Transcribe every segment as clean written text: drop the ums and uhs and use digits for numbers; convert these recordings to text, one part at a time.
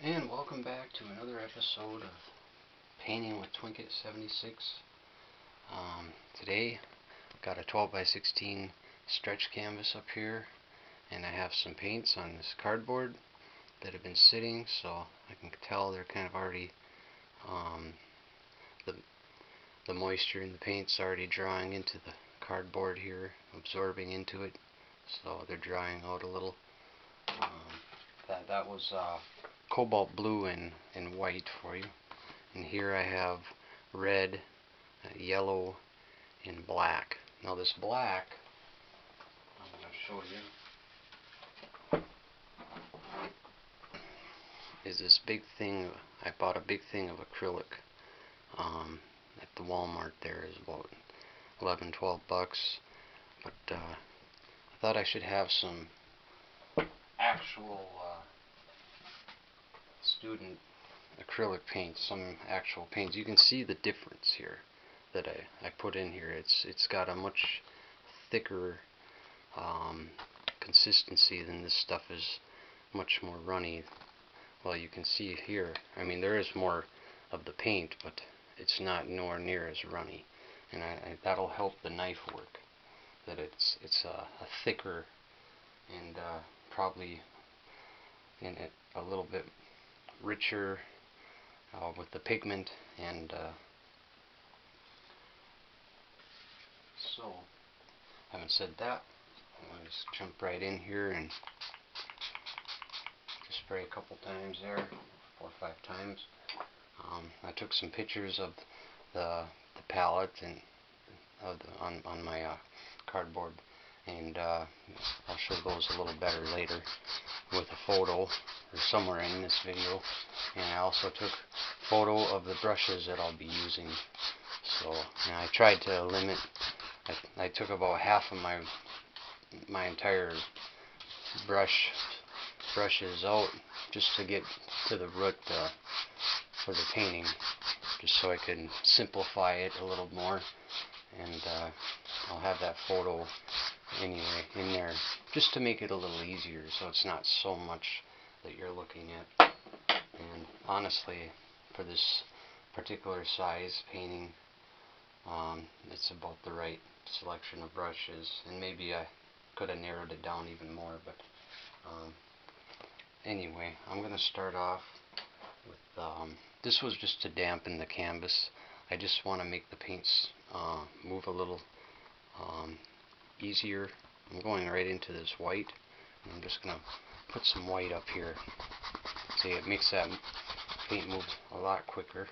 And welcome back to another episode of Painting with Twinkit76. Today got a 12 by 16 stretch canvas up here, and I have some paints on this cardboard that have been sitting, so I can tell they're kind of already the moisture in the paint's already drawing into the cardboard here, absorbing into it, so they're drying out a little. That was cobalt blue and white for you. And here I have red, yellow, and black. Now this black, I'm going to show you, is this big thing. I bought a big thing of acrylic at the Walmart. There is about 11-12 bucks. But I thought I should have some actual student acrylic paint, some actual paints. You can see the difference here that I put in here. It's got a much thicker consistency than this stuff is, much more runny. Well, you can see here, I mean, there is more of the paint, but it's not nowhere near as runny, and that'll help the knife work, that it's a thicker and probably in it a little bit richer with the pigment. And so, having said that, I'm going to just jump right in here and just spray a couple times there, 4 or 5 times. I took some pictures of the palette and on my cardboard, and I'll show those a little better later with a photo or somewhere in this video. And I also took a photo of the brushes that I'll be using. So, and I tried to limit. I took about half of my entire brushes out just to get to the root for the painting, just so I could simplify it a little more. And I'll have that photo anyway in there just to make it a little easier, so it's not so much that you're looking at. And honestly, for this particular size painting, it's about the right selection of brushes, and maybe I could have narrowed it down even more, but anyway, I'm going to start off with this was just to dampen the canvas. I just want to make the paints move a little easier. I'm going right into this white, and I'm just going to put some white up here. See, it makes that paint move a lot quicker,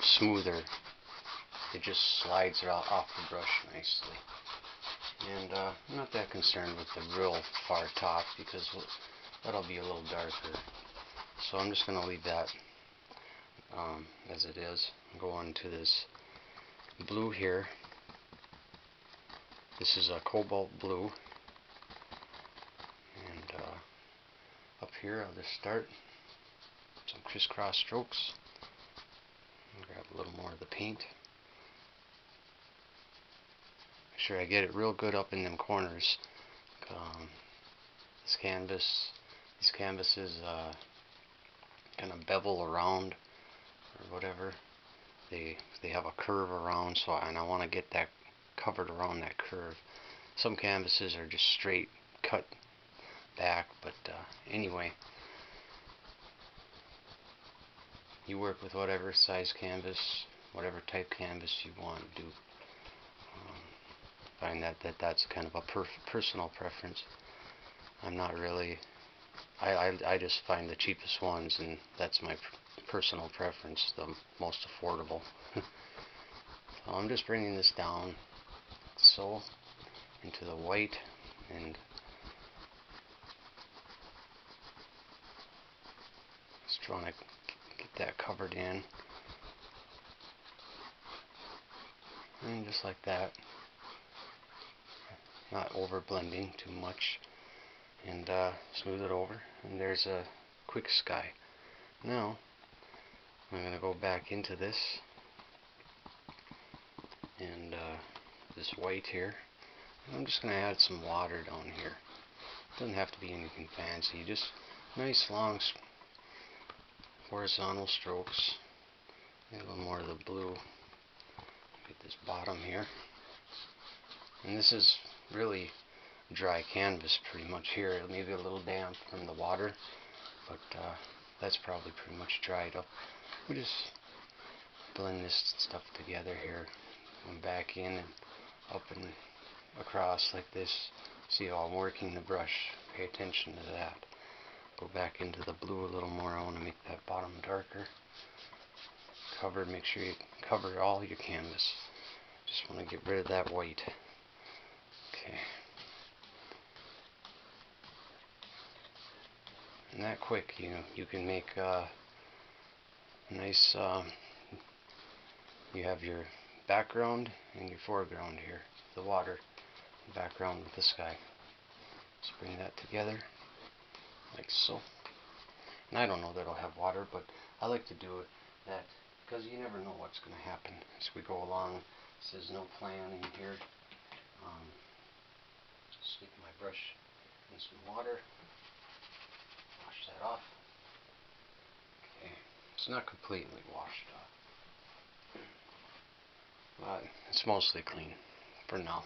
smoother. It just slides off the brush nicely. And I'm not that concerned with the real far top, because that'll be a little darker. So I'm just going to leave that as it is. Go on to this blue here. This is a cobalt blue. And up here I'll just start some crisscross strokes. Grab a little more of the paint. Make sure I get it real good up in them corners. These canvases kind of bevel around or whatever. They have a curve around, and I want to get that covered around that curve. Some canvases are just straight cut back, but anyway, you work with whatever size canvas, whatever type canvas you want to do. Find that's kind of a personal preference. I'm not really. I just find the cheapest ones, and that's my personal preference, the most affordable. So I'm just bringing this down so into the white, and just trying to get that covered in, and just like that, not over blending too much, and smooth it over. And there's a quick sky. Now I'm going to go back into this, and this white here. I'm just going to add some water down here. Doesn't have to be anything fancy, just nice long horizontal strokes. A little more of the blue. Get this bottom here. And this is really dry canvas pretty much here. It may be a little damp from the water, but that's probably pretty much dried up. We just blend this stuff together here. Going back in and up and across like this. See how I'm working the brush. Pay attention to that. Go back into the blue a little more. I want to make that bottom darker. Cover, make sure you cover all your canvas. Just want to get rid of that white. Okay. And that quick, you can make a nice, you have your background and your foreground here. The water, background with the sky. Let's bring that together, like so. And I don't know that it'll have water, but I like to do it that, because you never know what's going to happen as we go along. This is no planning here. Just stick my brush in some water. Wash that off. Okay, it's not completely washed off, but it's mostly clean for now.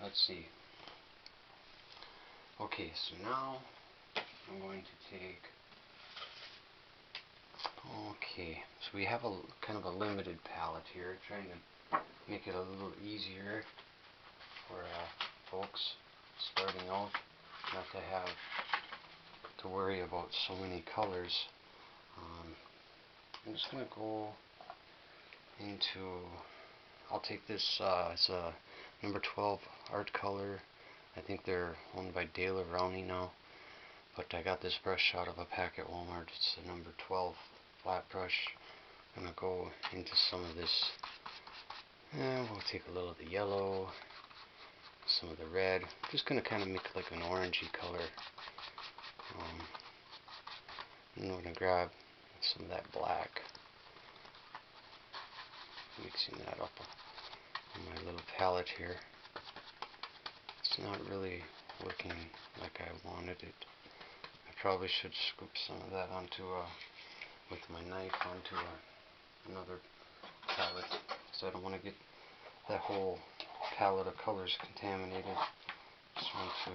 Let's see. Okay, so now I'm going to take. Okay, so we have a kind of a limited palette here, trying to make it a little easier for folks starting out, not to have to worry about so many colors. I'm just going to go into, I'll take this as a number 12 art color. I think they're owned by Dale Rowney now, but I got this brush out of a pack at Walmart. It's the number 12 flat brush. I'm going to go into some of this. We'll take a little of the yellow, some of the red. Just going to kind of make like an orangey color. And we're going to grab some of that black, mixing that up on my little palette here. It's not really working like I wanted it. I probably should scoop some of that onto with my knife onto another palette, because I don't want to get that whole palette of colors contaminated. Just want to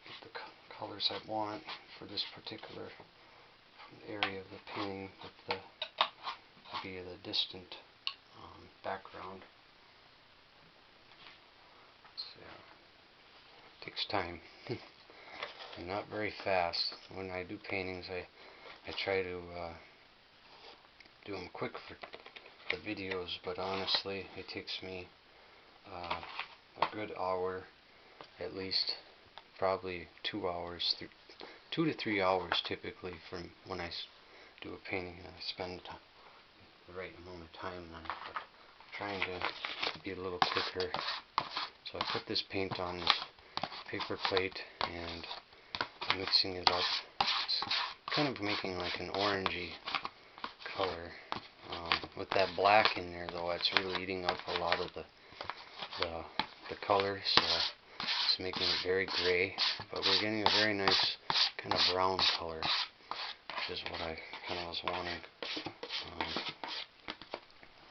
get the colors I want for this particular area of the painting with the distant background. So, it takes time. I'm not very fast. When I do paintings, I try to do them quick for the videos, but honestly, it takes me a good hour, at least, probably 2 hours, 2 to 3 hours typically from when I do a painting, and I spend the right amount of time on it. But I'm trying to be a little quicker. So I put this paint on this paper plate and I'm mixing it up. It's kind of making like an orangey color. With that black in there though, it's really eating up a lot of the color, so it's making it very gray, but we're getting a very nice kind of brown color, which is what I kind of was wanting.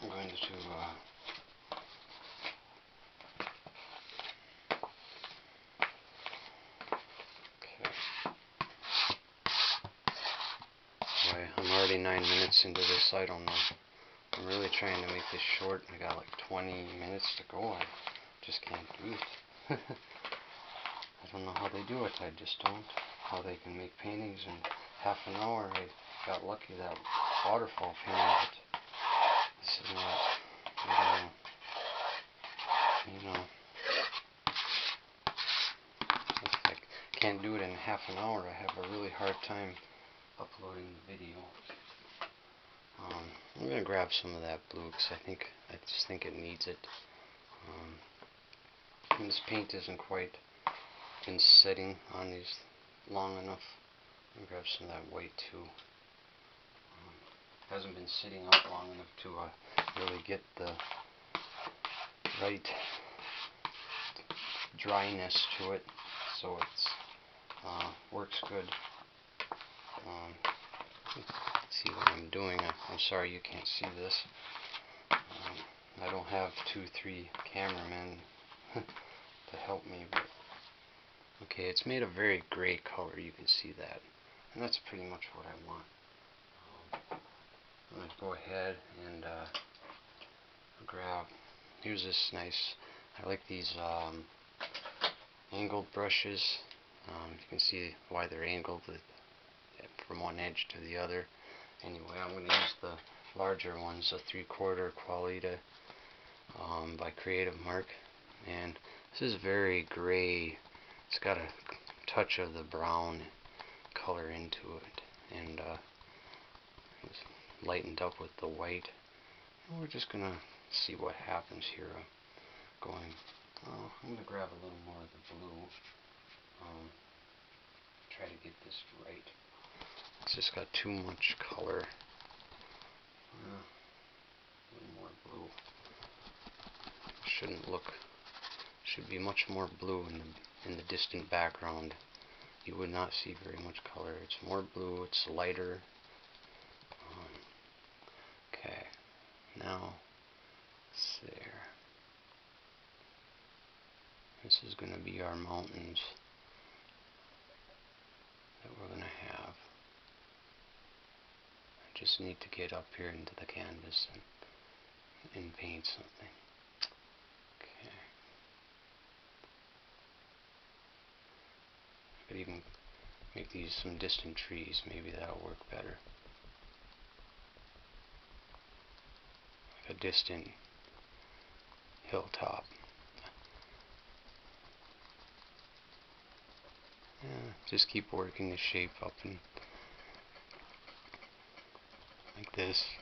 I'm going to I'm already 9 minutes into this. I don't know. I'm really trying to make this short. I got like 20 minutes to go. I just can't do it. I don't know how they do it. I just don't. How they can make paintings in half an hour. I got lucky that waterfall painting, but this is not. I don't know. If I can't do it in half an hour, I have a really hard time uploading the video. I'm going to grab some of that blue because I just think it needs it. And this paint isn't quite been setting on these long enough. I'm going to grab some of that white too. Hasn't been sitting out long enough to really get the right dryness to it, so it's works good. Let's see what I'm doing. I'm sorry you can't see this. I don't have 2-3 cameramen to help me, but okay, it's made a very gray color, you can see that, and that's pretty much what I want. I'm going to go ahead and grab, here's this nice, I like these angled brushes. You can see why they're angled from one edge to the other. Anyway, I'm going to use the larger ones, a 3/4 Qualita by Creative Mark, and this is very gray. It's got a touch of the brown color into it, and it's lightened up with the white. And we're just gonna see what happens here. I'm gonna grab a little more of the blue. Try to get this right. It's just got too much color. A little more blue. Should be much more blue in the distant background. You would not see very much color. It's more blue. It's lighter. Okay. Now it's there. This is going to be our mountains that we're going to have. I just need to get up here into the canvas and paint something. Okay. I could even make these some distant trees. Maybe that'll work better. Like a distant hilltop. Yeah, just keep working the shape up and like this.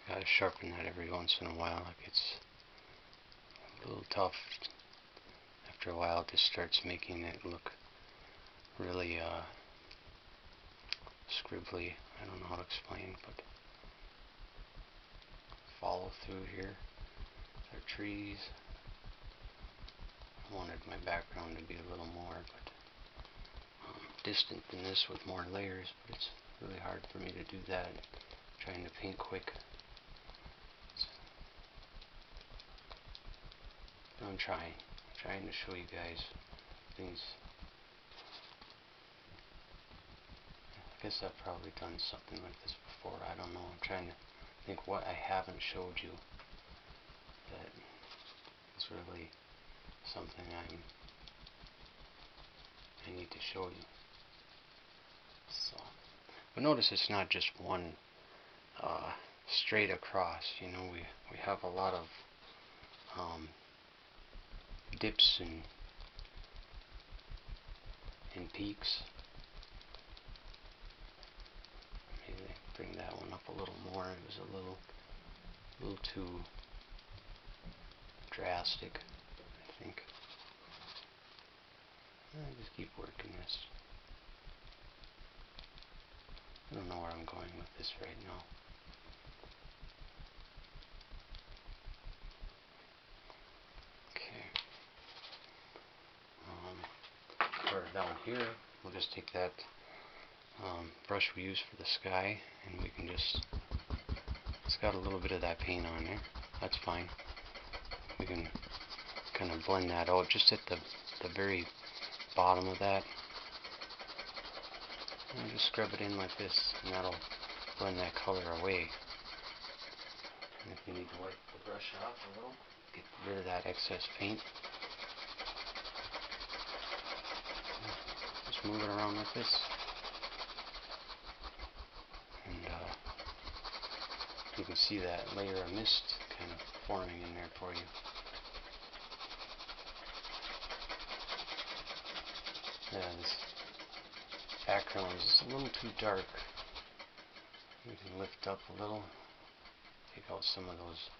Gotta sharpen that every once in a while. Like it's a little tough. After a while, it just starts making it look really scribbly. I don't know how to explain, but follow through here. Our trees. I wanted my background to be a little more, but distant than this with more layers. But it's really hard for me to do that. Trying to paint quick. But I'm trying to show you guys things. I guess I've probably done something like this before. I don't know. I'm trying to think what I haven't showed you that is really something I need to show you. So, but notice it's not just one straight across. You know, we have a lot of dips and peaks. Maybe bring that one up a little more. It was a little too drastic, I think. I just keep working this. I don't know where I'm going with this right now. Okay. Or down here, we'll just take that brush we used for the sky, and we can just, it's got a little bit of that paint on there. That's fine. We can kind of blend that out just at the very bottom of that. And just scrub it in like this, and that'll blend that color away. And if you need to wipe the brush off a little, get rid of that excess paint. Just move it around like this. And you can see that layer of mist kind of forming in there for you. Yeah, this background is a little too dark. We can lift up a little, take out some of those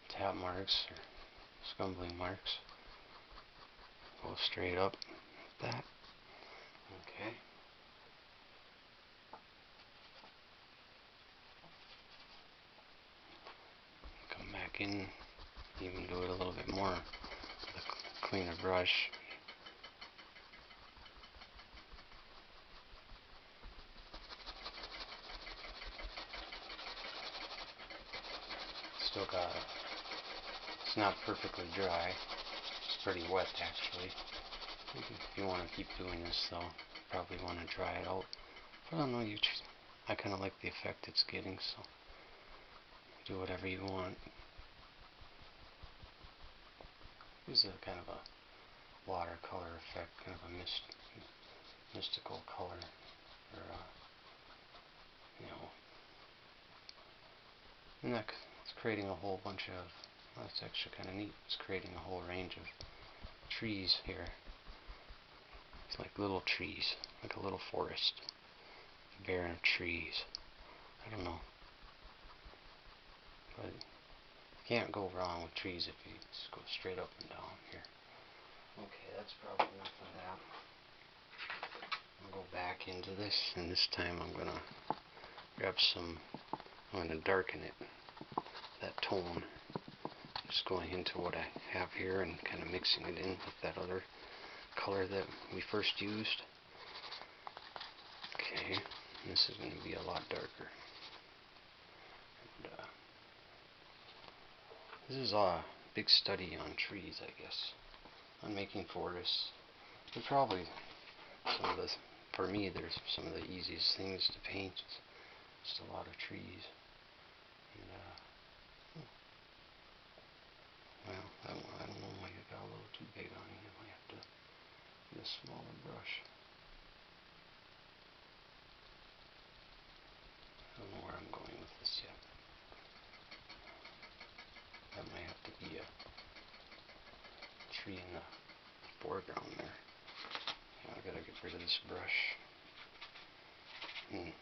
tap marks or scumbling marks. straight up like that. Okay. Come back in, even do it a little bit more with a cleaner brush. Still got it. It's not perfectly dry. It's pretty wet actually. If you want to keep doing this though, you probably want to dry it out. But I don't know, I kind of like the effect it's getting, so do whatever you want. This is a kind of a watercolor effect, kind of a mystical color, or you know, and it's creating a whole bunch of. Well, that's actually kind of neat. It's creating a whole range of trees here. It's like little trees, like a little forest, barren trees. I don't know, but you can't go wrong with trees if you just go straight up and down here. Okay, that's probably enough of that. I'll go back into this, and this time I'm gonna grab some. I'm gonna darken it, that tone. Just going into what I have here and kind of mixing it in with that other color that we first used. Okay, and this is going to be a lot darker. And, this is a big study on trees, I guess, on making forests. They're probably some of the, for me, there's some of the easiest things to paint. Just a lot of trees. And, well, I don't know, I got a little too big on me. I might have to get a smaller brush. I don't know where I'm going with this yet. That might have to be a tree in the foreground there. Yeah, I gotta get rid of this brush. I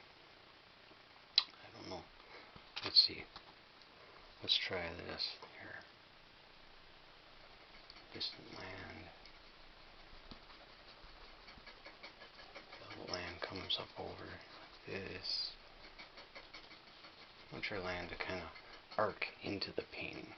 don't know. Let's see. Let's try this here. Distant land. The land comes up over this. I want your land to kind of arc into the painting.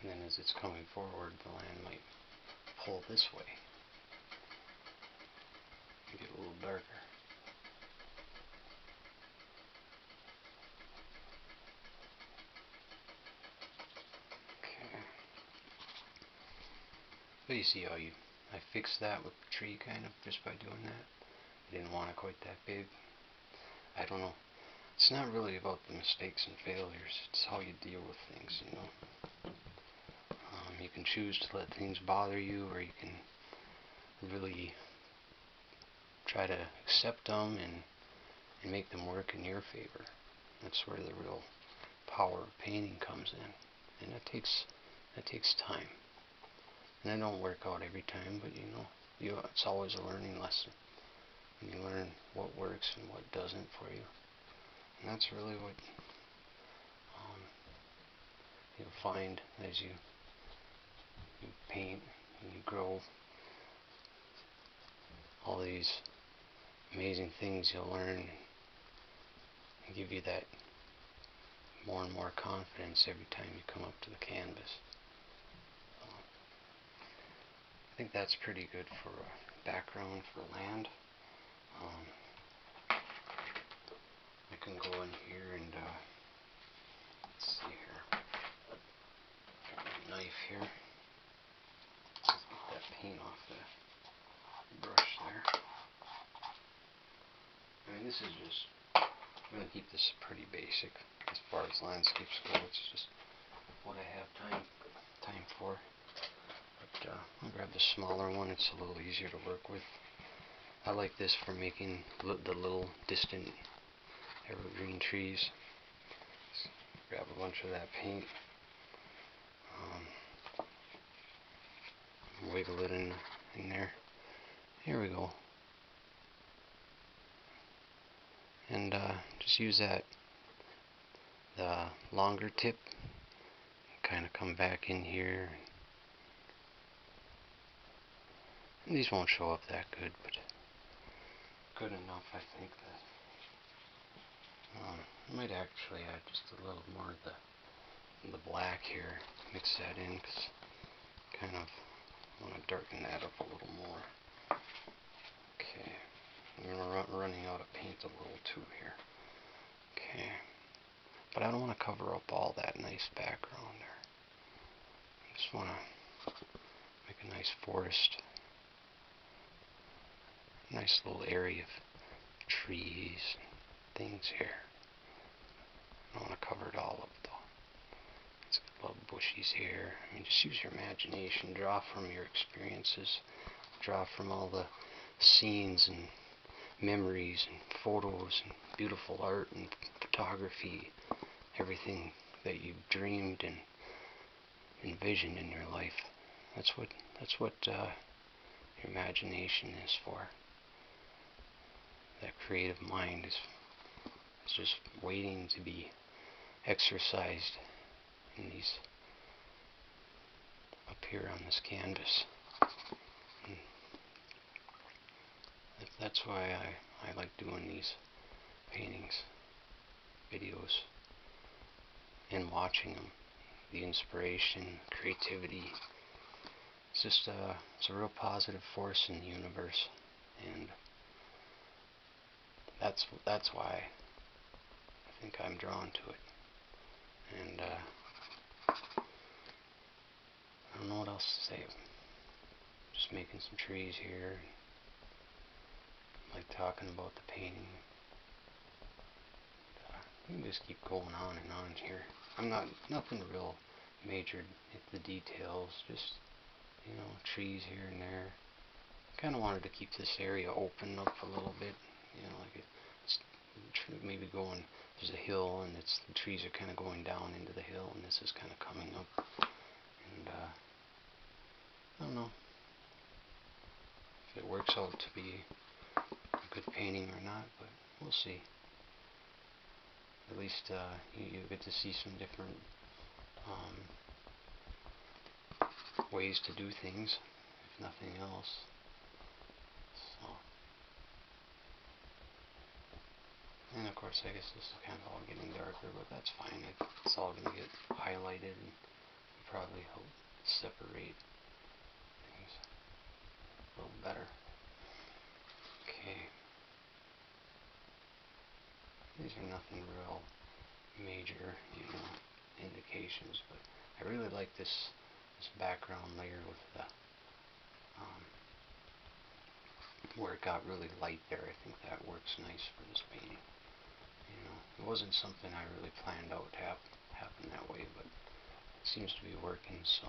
And then as it's coming forward, the land might pull this way. Get a little darker. Okay. But you see how I fixed that with the tree kind of just by doing that. I didn't want it quite that big. I don't know. It's not really about the mistakes and failures. It's how you deal with things, you know. You can choose to let things bother you, or you can really try to accept them and make them work in your favor. That's where the real power of painting comes in, and that takes time. And they don't work out every time, but it's always a learning lesson. And you learn what works and what doesn't for you, and that's really what you'll find as you paint and you grow. All these amazing things you'll learn and give you that more and more confidence every time you come up to the canvas. I think that's pretty good for a background for land. I can go in here and let's see here. Got my knife here. Let's get that paint off the brush there. I mean, this is just, I'm going to keep this pretty basic as far as landscapes go. It's just what I have time for. But I'll grab the smaller one. It's a little easier to work with. I like this for making the little distant evergreen trees. Let's grab a bunch of that paint. wiggle it in there. Here we go. And just use the longer tip, kind of come back in here. And these won't show up that good, but good enough, I think. That I might actually add just a little more of the black here, mix that in, because kind of want to darken that up a little more. Okay, I'm running out of paint a little too here. Okay, but I don't want to cover up all that nice background there. I just want to make a nice forest, nice little area of trees and things here. I don't want to cover it all up though. It's got little bushies here. I mean, just use your imagination, draw from your experiences, draw from all the scenes and memories and photos and beautiful art and photography, everything that you've dreamed and envisioned in your life. That's what your imagination is for. That creative mind is just waiting to be exercised in these up here on this canvas. And that's why I like doing these paintings, videos, and watching them. The inspiration, creativity. It's just it's a real positive force in the universe, and that's why I think I'm drawn to it. And I don't know what else to say. Just making some trees here. I like talking about the painting. You can just keep going on and on here. I'm nothing real major at the details. Just, trees here and there. Kind of wanted to keep this area open up a little bit. Like it's maybe going. There's a hill, and the trees are kind of going down into the hill, and this is kind of coming up. And I don't know if it works out to be a good painting or not, but we'll see. At least you get to see some different ways to do things, if nothing else. So, and of course, I guess this is kind of all getting darker, but that's fine. It's all going to get highlighted and probably help separate things a little better. Okay. These are nothing real major, indications, but I really like this background layer with the where it got really light there. I think that works nice for this painting. It wasn't something I really planned out to happen that way, but it seems to be working. So,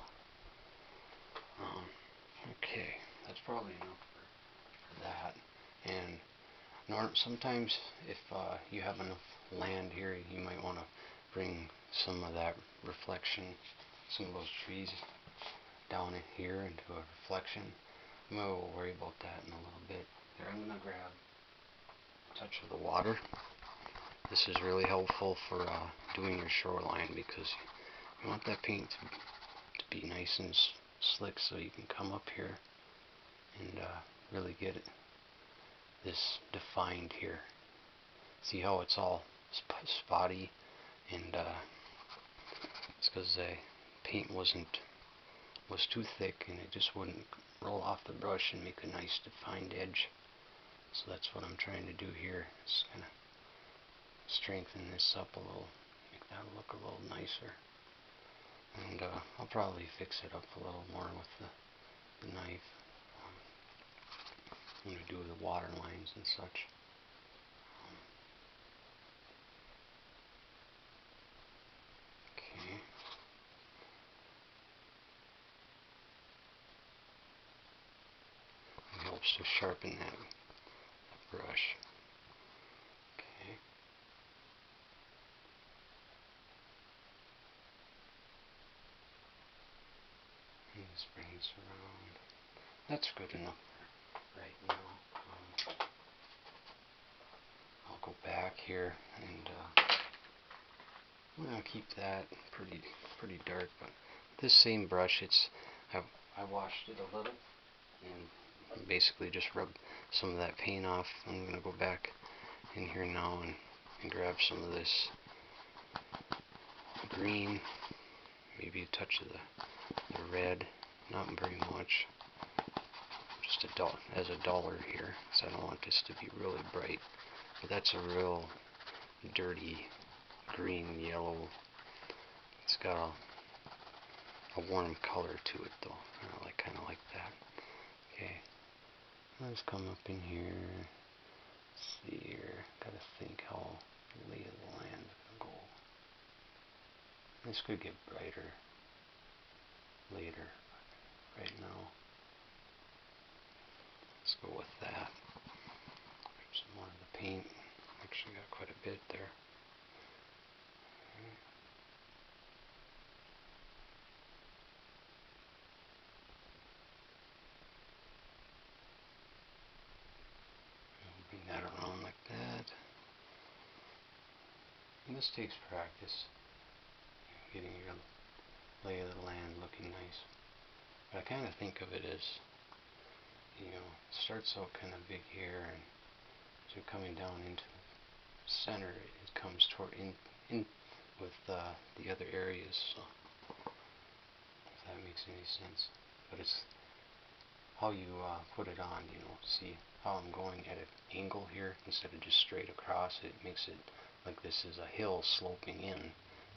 okay, that's probably enough for that. And sometimes if you have enough land here, you might want to bring some of that reflection, some of those trees down in here into a reflection. We'll worry about that in a little bit. There, I'm going to grab a touch of the water. This is really helpful for doing your shoreline, because you want that paint to be nice and slick, so you can come up here and really get this defined here. See how it's all spotty, and it's because the paint was too thick, and it just wouldn't roll off the brush and make a nice defined edge. So that's what I'm trying to do here. Just kind of strengthen this up a little, make that look a little nicer. And I'll probably fix it up a little more with the knife when we do the water lines and such. Okay. It helps to sharpen that brush. Okay. And just bring this around. That's good enough right now. I'll go back here and I'm gonna keep that pretty dark. But this same brush, I washed it a little and basically just rubbed some of that paint off. I'm gonna go back in here now and grab some of this green, maybe a touch of the red, not very much, just as a dollar here, because I don't want this to be really bright. But that's a real dirty green yellow. It's got a warm color to it though. I kind of like that. Okay, let's come up in here. Let's see here. Gotta think how the lay of the land is gonna go. This could get brighter later. Right now, let's go with that. Some more of the paint. Actually got quite a bit there. Bring that around like that. And this takes practice, getting your lay of the land looking nice. But I kind of think of it as, it starts out kind of big here, and as you're coming down into the center, it comes toward in with the other areas. So, if that makes any sense. But it's how you put it on. See how I'm going at an angle here instead of just straight across. It makes it like this is a hill sloping in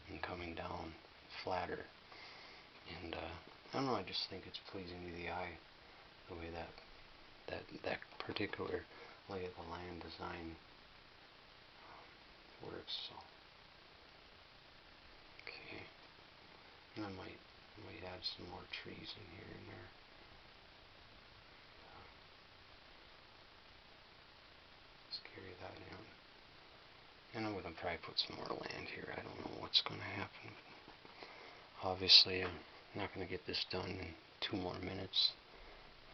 and coming down flatter. And I don't know, I just think it's pleasing to the eye the way that particular lay of the land design works. So okay, and I might add some more trees in here and there. Let's carry that in. And I'm going to probably put some more land here. I don't know what's going to happen. Obviously, I'm not going to get this done in 2 more minutes,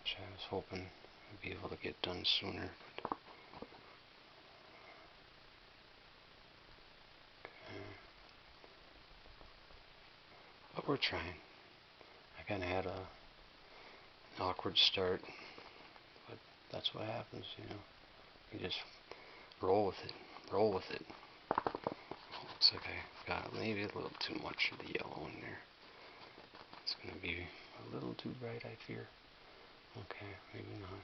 which I was hoping I'd be able to get done sooner. But we're trying. I kind of had an awkward start, but that's what happens, You just roll with it. Roll with it. Looks like I got maybe a little too much of the yellow in there. It's going to be a little too bright, I fear. Okay, maybe not.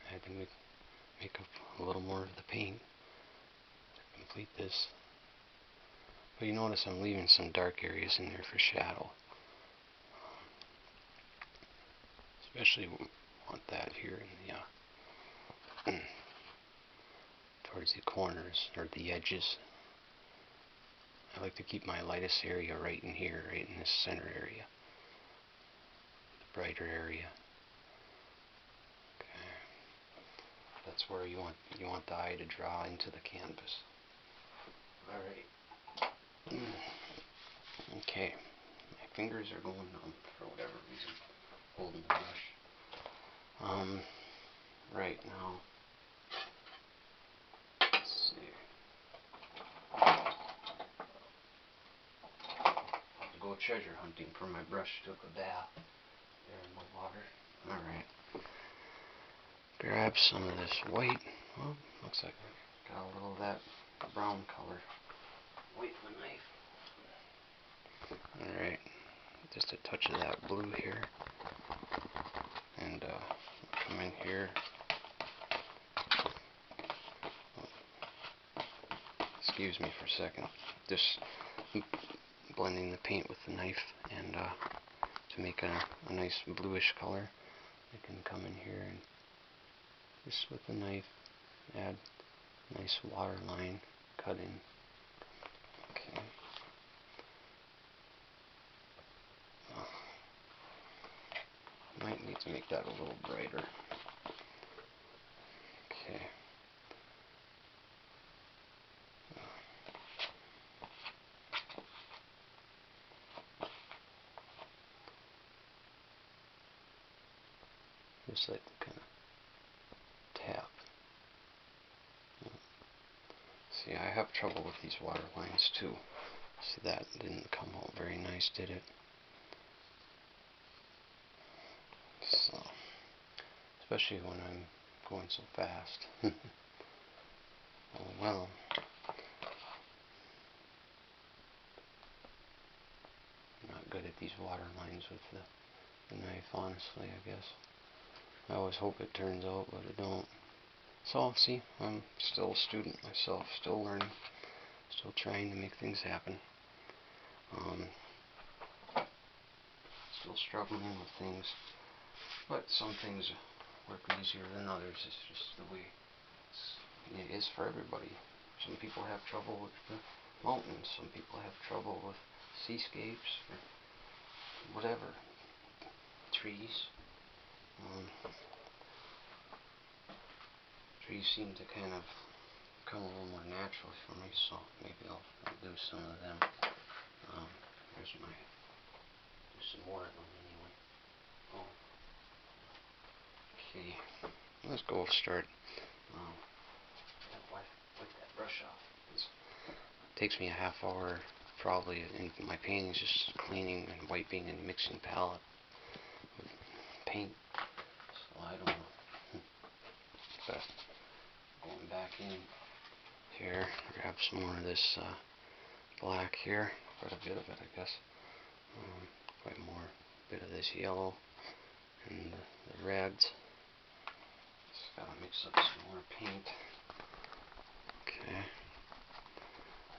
I had to make up a little more of the paint to complete this. But you notice I'm leaving some dark areas in there for shadow. Especially want that here in the towards the corners or the edges. I like to keep my lightest area right in here, right in this center area, the brighter area. Okay, that's where you want the eye to draw into the canvas. All right. Okay, my fingers are going numb for whatever reason, holding the brush. Right now, let's see. I'll go treasure hunting for my brush. Took a bath there in the water. Alright. Grab some of this white. Well, looks like I got a little of that brown color. White with a knife. Alright. Just a touch of that blue here. And come in here. Excuse me for a second. Just blending the paint with the knife, and to make a nice bluish color, I can come in here and just with the knife add a nice water line, cut in. Okay. Might need to make that a little brighter. Okay. Just like to kind of tap. See, I have trouble with these water lines too. See, that didn't come out very nice, did it? So, especially when I'm going so fast. Oh well. I'm not good at these water lines with the knife, honestly, I guess. I always hope it turns out, but it don't. So, see, I'm still a student myself, still learning, still trying to make things happen. Still struggling with things, but some things work easier than others. It's just the way it is for everybody. Some people have trouble with the mountains, some people have trouble with seascapes, or whatever, trees. Trees seem to kind of come a little more naturally for me, so maybe I'll do some of them. There's my, do some more of them anyway. Oh. Okay, let's go start. Wipe that brush off. It takes me a half hour probably in my painting, just cleaning and wiping and mixing palette with paint. So I don't know. But going back in here, grab some more of this black here, quite a bit of it, I guess. Quite more, bit of this yellow and the reds. Just gotta mix up some more paint. Okay.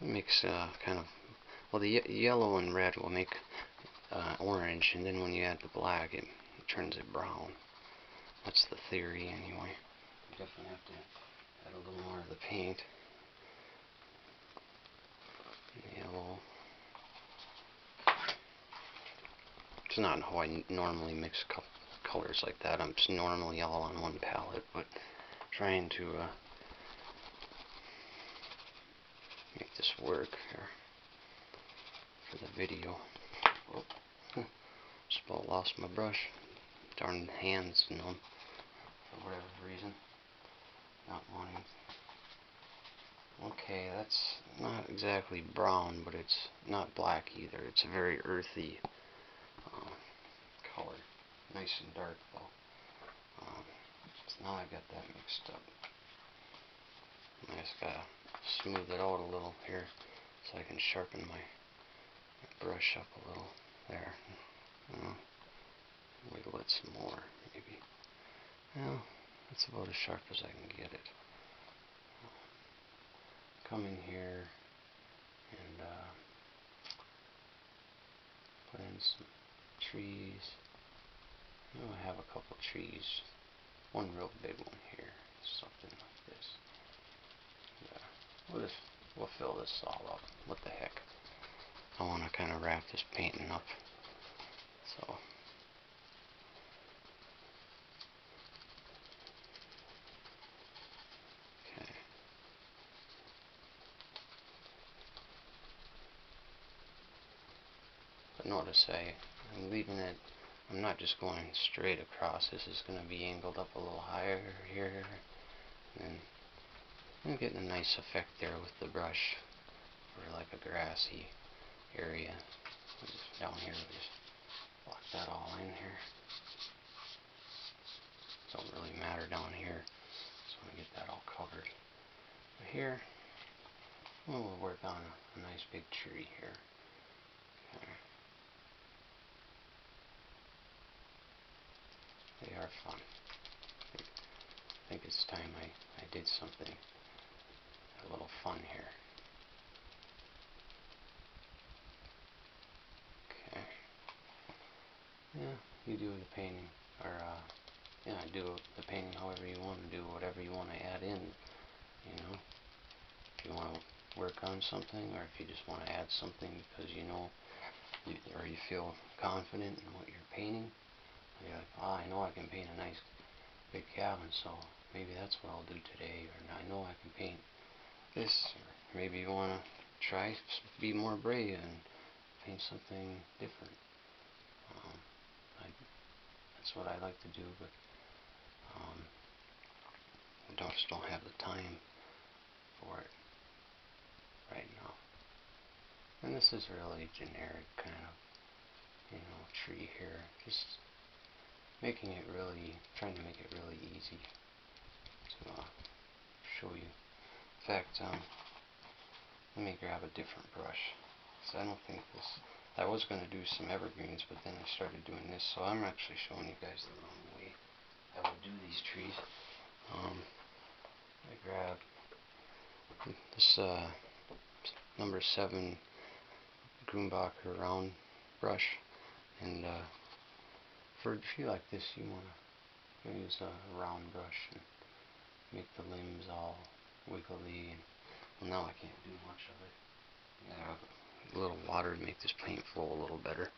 Mix kind of, well, the yellow and red will make orange, and then when you add the black, it turns it brown. That's the theory, anyway. You definitely have to add a little more of the paint. Yellow. It's not how I normally mix colors like that. I'm just normally all on one palette, but trying to make this work here for the video. Oh, just about lost my brush. Darn hands numb for whatever reason. Not wanting. Okay, that's not exactly brown, but it's not black either. It's a very earthy color. Nice and dark though. So now I got that mixed up. I just gotta smooth it out a little here so I can sharpen my brush up a little there. Wiggle it some more, maybe. Well, that's about as sharp as I can get it. Come in here and put in some trees. I have a couple trees. One real big one here. Something like this. Yeah. We'll fill this all up. What the heck? I want to kind of wrap this painting up. So. Okay. But notice I'm leaving it. I'm not just going straight across. This is going to be angled up a little higher here. And I'm getting a nice effect there with the brush for like a grassy area. Just down here, just block that all in here. Don't really matter down here. Just want to get that all covered. But here, we'll work on a nice big tree here. Okay. They are fun. I think it's time I did something a little fun here. Okay. Yeah, you do the painting, or yeah, do the painting however you want to do, whatever you want to add in, you know. If you want to work on something, or if you just want to add something because you know, or you feel confident in what you're painting. You're like, oh, I know I can paint a nice big cabin, so maybe that's what I'll do today. Or I know I can paint this. Or maybe you want to try, be more brave and paint something different. That's what I like to do, but just don't have the time for it right now. And this is really generic kind of, tree here. Just making it really, trying to make it really easy to show you. In fact, let me grab a different brush. So I don't think this, I was going to do some evergreens, but then I started doing this, so I'm actually showing you guys the wrong way I would do these trees. I grabbed this number 7 Grumbacher round brush, and for a tree like this, you want to use a round brush and make the limbs all wiggly. And, well, now I can't do much of it. Yeah, a little water to make this paint flow a little better.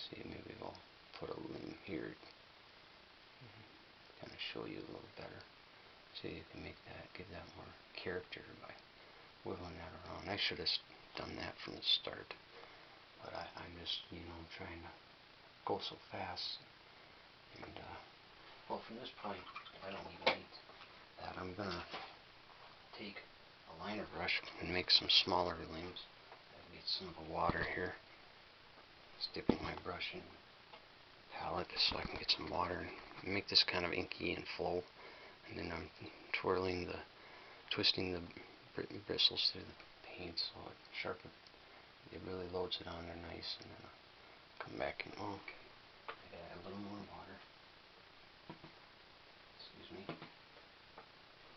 See, maybe I'll put a limb here, kind of show you a little better. So you can make that, give that more character by wiggling that around. I should have done that from the start, but I'm just, trying to go so fast. And well, from this point, I don't even need that. I'm gonna take a liner brush and make some smaller limbs. I get some of the water here. Just dipping my brush in the palette so I can get some water and make this kind of inky and flow. And then I'm twisting the bristles through the paint so it sharpens. It really loads it on there nice, and then I'll come back and okay, add a little more water. Excuse me.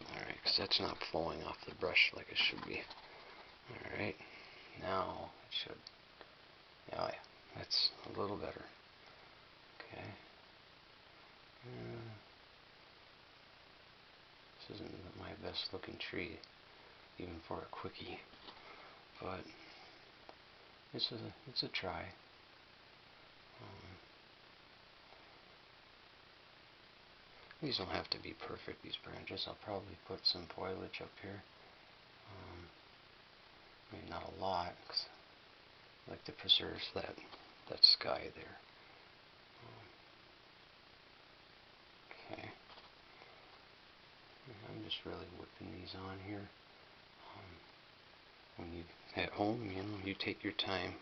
Alright, because that's not flowing off the brush like it should be. Alright, now it should. Yeah, that's a little better. Okay. This isn't my best looking tree, even for a quickie, but it's a try. These don't have to be perfect, these branches. I'll probably put some foliage up here. Maybe not a lot, because I like to preserve that sky there. Okay. And I'm just really whipping these on here. When you at home, you take your time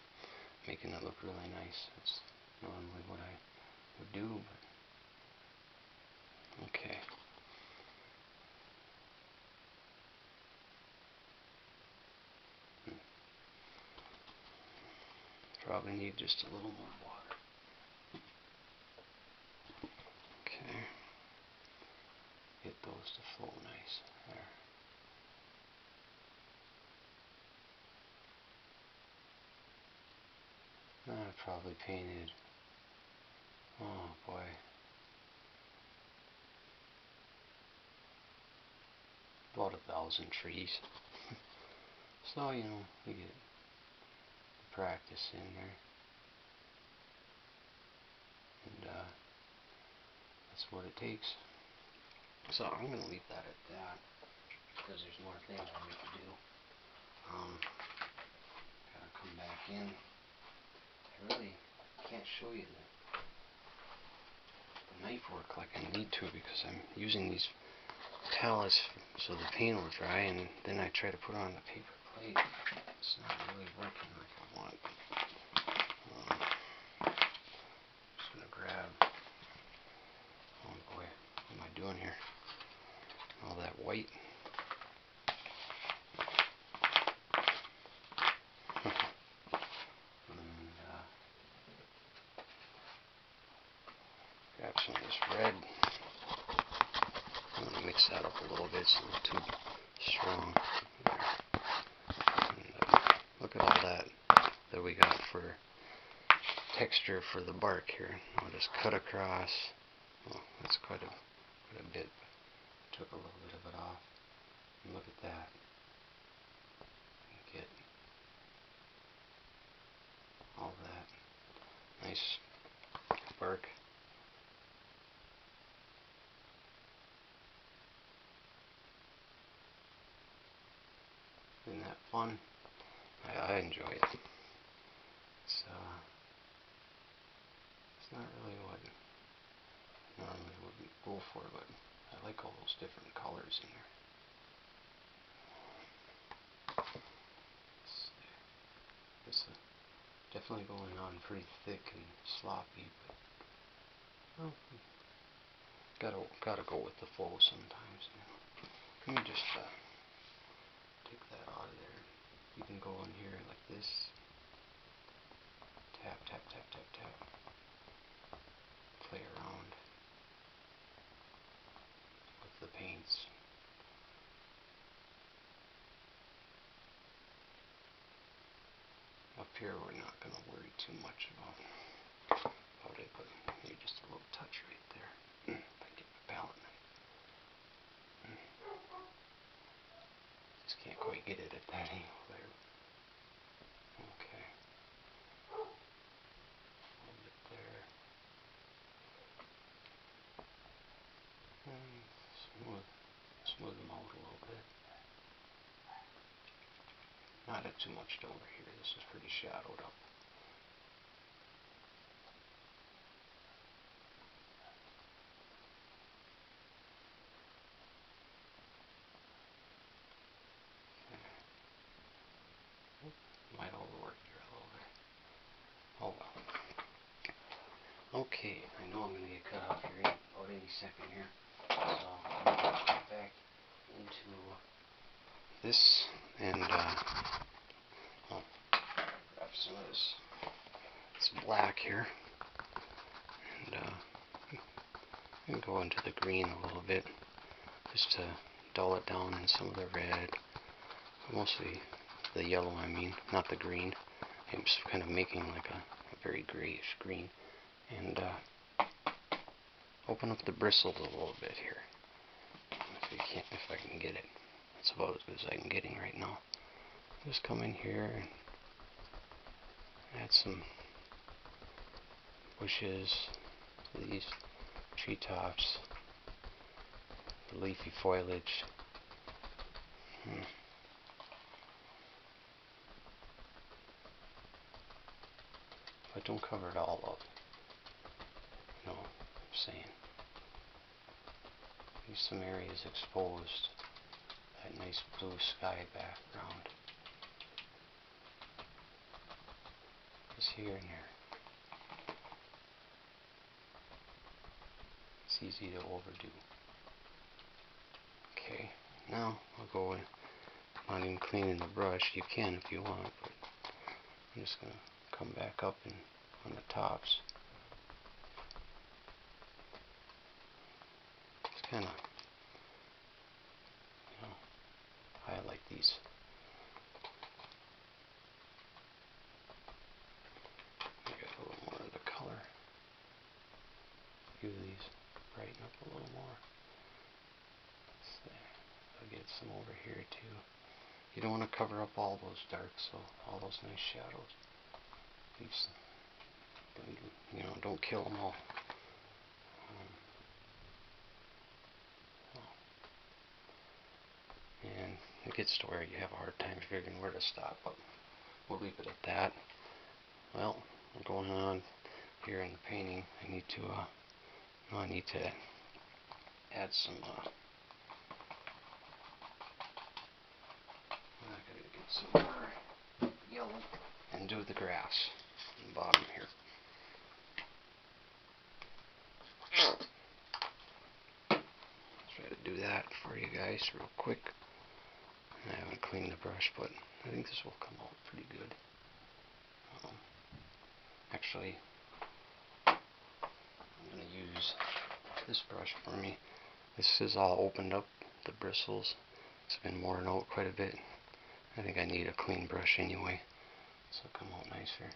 making it look really nice. That's normally what I would do, but okay. Probably need just a little more water. Okay. Get those to flow nice. There. I probably painted, oh boy, about 1,000 trees. So, you get practice in there. And that's what it takes. So I'm going to leave that at that, because there's more things I need to do. Gotta come back in. I really can't show you the knife work like I need to, because I'm using these towels so the paint will dry, and then I try to put on the paper plate. It's not really working like I want. I'm just going to grab, oh boy, what am I doing here? All that white. Grab some of this red. I'm going to mix that up a little bit. It's a little too strong. And, look at all that we got for texture for the bark here. I'll just cut across. Well, that's quite a bit. But took a little bit of it off. And look at that. You get all that nice bark. Isn't that fun? I enjoy it. It's not really what normally wouldn't go for, but I like all those different colors in there. It's definitely going on pretty thick and sloppy, but well, gotta go with the flow sometimes. You know. Let me just take that out of there. You can go in here like this. Tap, tap, tap, tap, tap. Play around with the paints. Up here we're not going to worry too much about it, but maybe just a little touch right there. If I get my palette knife. Just can't quite get it at that angle there. Okay. A little bit there. And smooth them out a little bit. Not too much over here. This is pretty shadowed up. Might overwork here a little bit. Oh well. Okay, I know I'm going to get cut off here about any second here. So I'm going to get back into this and I'll grab some of this. It's black here. And go into the green a little bit just to dull it down in some of the red. Mostly the yellow, I mean, not the green. I'm just kind of making like a very grayish green. And open up the bristles a little bit here. If I can get it. That's about as good as I'm getting right now. Just come in here and add some bushes, these treetops, the leafy foliage. But don't cover it all up. No, I'm saying. Leave some areas exposed. That nice blue sky background. Just here and there. It's easy to overdo. Okay, now I'll go in. I'm not even cleaning the brush. You can if you want, but I'm just going to come back up and on the tops. Just kind of, highlight these. I got a little more of the color. A few of these brighten up a little more. I'll get some over here too. You don't want to cover up all those darks, so all those nice shadows. Leave some, don't kill them all. And it gets to where you have a hard time figuring where to stop, but we'll leave it at that. Well, going on here in the painting, I need to add some. I'm going to get some more yellow and do the grass on the bottom here. Try to do that for you guys real quick. I haven't cleaned the brush, but I think this will come out pretty good. Actually, I'm going to use this brush for me. This is all opened up, the bristles. It's been worn out quite a bit. I think I need a clean brush anyway, so it'll come out nicer.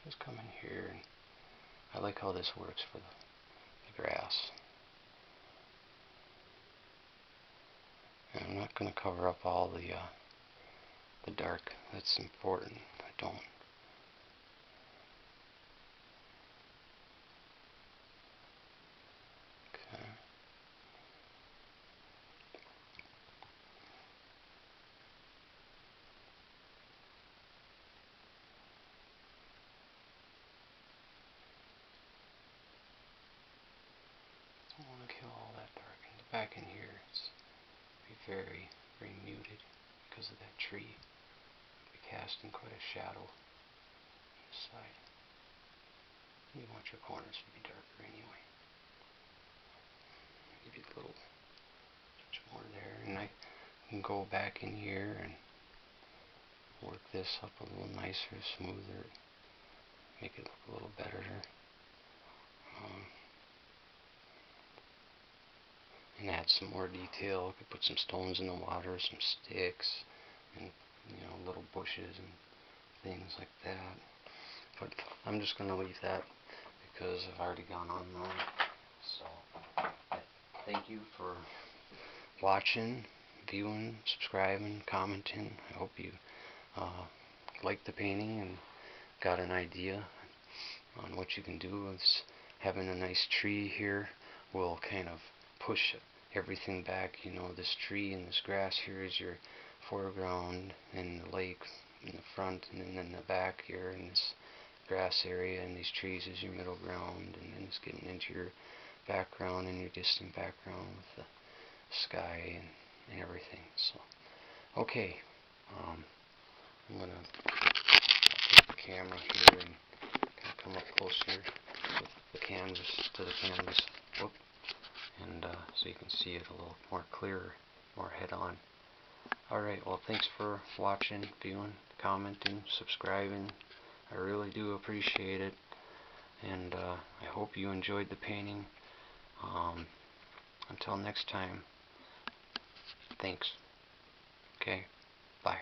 Just come in here, and I like how this works for the grass. And I'm not going to cover up all the dark. That's important. I don't. Okay. back in here, it's be very, very muted because of that tree. Be casting quite a shadow on this side. You want your corners to be darker anyway. Maybe a little touch more there, and I can go back in here and work this up a little nicer, smoother, make it look a little better. And add some more detail. I could put some stones in the water, some sticks, and little bushes and things like that. But I'm just going to leave that because I've already gone on long. So thank you for watching, viewing, subscribing, commenting. I hope you liked the painting and got an idea on what you can do with having a nice tree here. Will kind of push everything back. This tree and this grass here is your foreground, and the lake in the front, and then in the back here in this grass area, and these trees is your middle ground, and then it's getting into your background and your distant background with the sky and everything. So, okay, I'm gonna take the camera here and kind of come up closer with the canvas to the canvas. Whoop. And so you can see it a little more clearer, more head-on. Alright, well, thanks for watching, viewing, commenting, subscribing. I really do appreciate it, and I hope you enjoyed the painting. Until next time, thanks. Okay, bye.